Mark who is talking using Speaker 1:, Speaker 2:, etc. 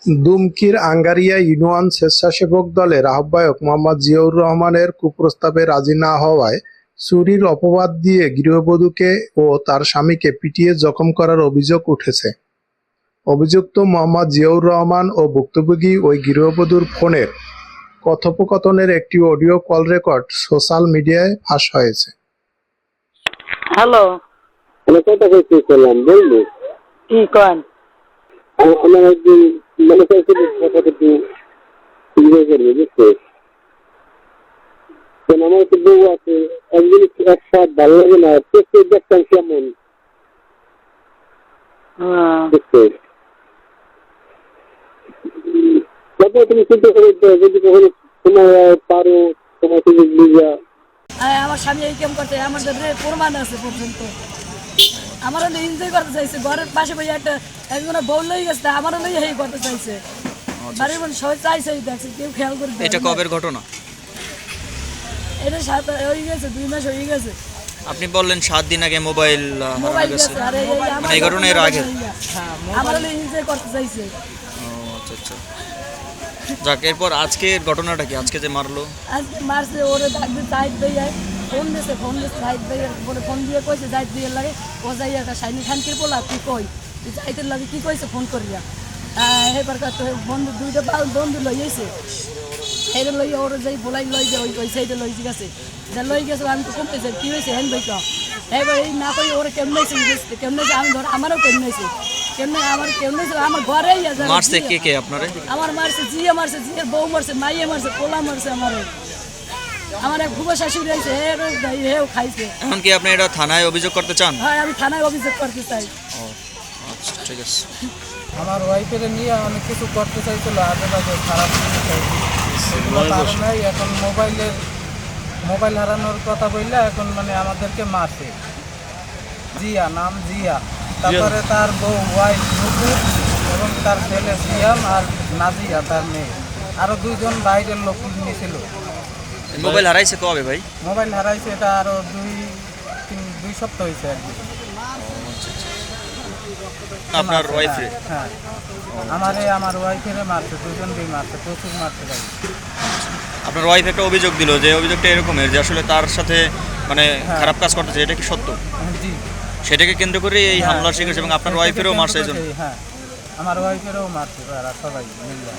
Speaker 1: দুমকির Angaria union স্বেচ্ছাসেবক দলের আহ্বায়ক মোহাম্মদ জিয়াউর রহমানের কুপ্রস্তাবে রাজি না হওয়ায় চুরির অপবাদ দিয়ে গৃহবধূকে ও তার স্বামীকে পিটিয়ে জখম করার অভিযোগ উঠেছে। অভিযুক্ত মোহাম্মদ জিয়াউর রহমান ও ভুক্তভোগী ওই গৃহবধূর ফোনের কথোপকথনের একটি অডিও কল রেকর্ড সোশ্যাল মিডিয়ায় ফাঁস হয়েছে।
Speaker 2: হ্যালো,
Speaker 3: কথা কইতে করলাম বললি
Speaker 2: কি কন?
Speaker 3: আমার একদিন মনে করছি কথাটা একটু ইয়ে করবে বুঝছো, কারণ আমার একটু বউ আছে, একদিন একসাথ ভালো লাগে না, দেখতে দেখতাম কেমন বুঝছো। তারপরে তুমি চিন্তা করে যদি কখনো তোমার পারো তোমার সুযোগ বুঝা।
Speaker 2: আমার স্বামী এই কেম করতে, আমার প্রমাণ আছে পর্যন্ত। আমারও এনজয় করতে চাইছে, ঘরের পাশে বই একজন বউ লই গেছে, আমারও লই এই করতে চাইছে। বাড়ির মধ্যে সবাই চাইছে, দেখছে কেউ খেয়াল করবে।
Speaker 4: এটা কবের ঘটনা?
Speaker 2: এটা 7 হয়ে গেছে, 2 মাস হয়ে গেছে।
Speaker 4: আপনি বললেন 7 দিন আগে মোবাইল হারানো গেছে।
Speaker 2: আরে
Speaker 4: মানে এই ঘটনা এর আগে?
Speaker 2: আমারও এনজয় করতে চাইছে।
Speaker 4: ও আচ্ছা আচ্ছা। যাক, এরপর আজকের ঘটনাটা কি? আজকে যে মারলো,
Speaker 2: আজকে মারছে, ওরে ডাকবে জাহিদ ভাই, ফোন দিয়েছে জাহিদ ভাই বলে, ফোন দিয়ে কইছে জাহিদ ভাইয়ের লাগে ও যাই একটা শাইনি খানকির বলা তুই কই তুই জাহিদের লাগে কি কইছে ফোন করিয়া। এবার বন্ধু দুইটা বন্ধু লইয়েছে, সেইটা লই ওর যাই বলাই লই যে ওই সেইটা লই ঠিক আছে, যা লই গেছে আমি তো কমতেছে কি হয়েছে হেন ভাই কা। এবার এই না কই ওরা কেমনে কেমনে আমি ধর আমারও কেমনেছে কেমনে আমার কেমনেছে আমার ঘরেই
Speaker 4: মারছে কে কে আপনারে?
Speaker 2: আমার মারছে জিয়ের বউ মারছে, মাইয়ে মারছে, পোলা মারছে, আমার এক ভুবো শাশুড়ি আছে, হেও খাইছে।
Speaker 4: এখন কি আপনি এটা থানায় অভিযোগ করতে চান?
Speaker 2: হ্যাঁ, আমি থানায় অভিযোগ করতে চাই।
Speaker 4: ও আচ্ছা, ঠিক আছে।
Speaker 5: আমার ওয়াইফের নিয়ে অনেক কিছু করতে চাইছিল, আগে বাজে খারাপ নাই। এখন মোবাইল হারানোর কথা বললে এখন মানে আমাদেরকে মারছে। জিয়া, নাম জিয়া, তারপরে তার বউ ওয়াইফ নুপুর এবং তার ছেলে সিয়াম আর নাজিয়া তার মেয়ে, আরো 2 জন বাইরের লোক নিয়েছিল।
Speaker 4: মোবাইল হারাইছে কবে ভাই?
Speaker 5: মোবাইল হারাইছে এটা আরো 2 সপ্তাহ হয়েছে আর কি।
Speaker 4: আপনার ওয়াইফ?
Speaker 5: হ্যাঁ, আমার ওয়াইফের মারছে, 2 জন দিয়ে মারছে, প্রচুর মারছে ভাই।
Speaker 4: আপনার ওয়াইফ একটা অভিযোগ দিল যে অভিযোগটা এরকমের যে আসলে তার সাথে মানে খারাপ কাজ করতেছে, এটা কি সত্য?
Speaker 5: জি,
Speaker 4: সেটাকে কেন্দ্র করে এই হামলার শিকার এবং আপনার ওয়াইফেরও মারছে এই জন্য?
Speaker 5: হ্যাঁ, আমার ওয়াইফেরও মারছে, সবাই মিলে।